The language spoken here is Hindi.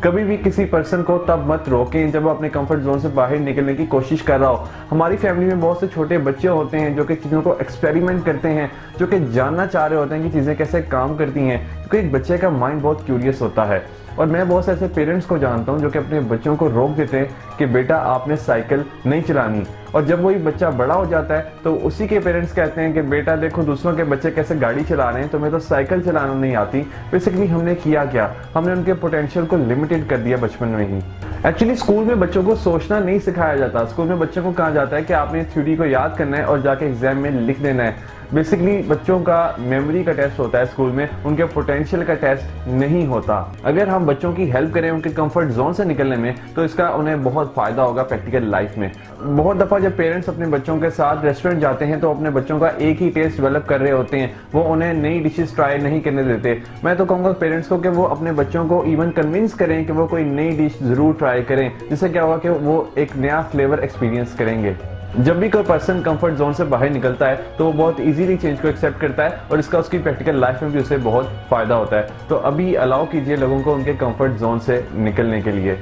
कभी भी किसी पर्सन को तब मत रोकें जब वो अपने कंफर्ट जोन से बाहर निकलने की कोशिश कर रहा हो। हमारी फैमिली में बहुत से छोटे बच्चे होते हैं जो कि चीज़ों को एक्सपेरिमेंट करते हैं, जो कि जानना चाह रहे होते हैं कि चीज़ें कैसे काम करती हैं, क्योंकि एक बच्चे का माइंड बहुत क्यूरियस होता है। और मैं बहुत से ऐसे पेरेंट्स को जानता हूँ जो कि अपने बच्चों को रोक देते हैं कि बेटा आपने साइकिल नहीं चलानी, और जब वही बच्चा बड़ा हो जाता है तो उसी के पेरेंट्स कहते हैं कि बेटा देखो दूसरों के बच्चे कैसे गाड़ी चला रहे हैं, तुम्हें तो साइकिल चलाना नहीं आती। बेसिकली हमने किया क्या, हमने उनके पोटेंशियल को लिमिटेड कर दिया बचपन में ही। एक्चुअली स्कूल में बच्चों को सोचना नहीं सिखाया जाता। स्कूल में बच्चों को कहा जाता है कि आपने थ्योरी को याद करना है और जाके एग्जाम में लिख देना है। बेसिकली बच्चों का मेमोरी का टेस्ट होता है स्कूल में, उनके पोटेंशियल का टेस्ट नहीं होता। अगर हम बच्चों की हेल्प करें उनके कंफर्ट जोन से निकलने में तो इसका उन्हें बहुत फायदा होगा प्रैक्टिकल लाइफ में। बहुत दफा जब पेरेंट्स अपने बच्चों के साथ रेस्टोरेंट जाते हैं तो अपने बच्चों का एक ही टेस्ट डेवलप कर रहे होते हैं, वो उन्हें नई डिशेस ट्राई नहीं करने देते। मैं तो कहूँगा पेरेंट्स को कि वो अपने बच्चों को इवन कन्विंस करें कि वो कोई नई डिश जरूर ट्राई करें, जिससे क्या होगा कि वो एक नया फ्लेवर एक्सपीरियंस करेंगे। जब भी कोई पर्सन कंफर्ट जोन से बाहर निकलता है तो वो बहुत इजीली चेंज को एक्सेप्ट करता है और इसका उसकी प्रैक्टिकल लाइफ में भी उसे बहुत फायदा होता है। तो अभी अलाउ कीजिए लोगों को उनके कंफर्ट जोन से निकलने के लिए।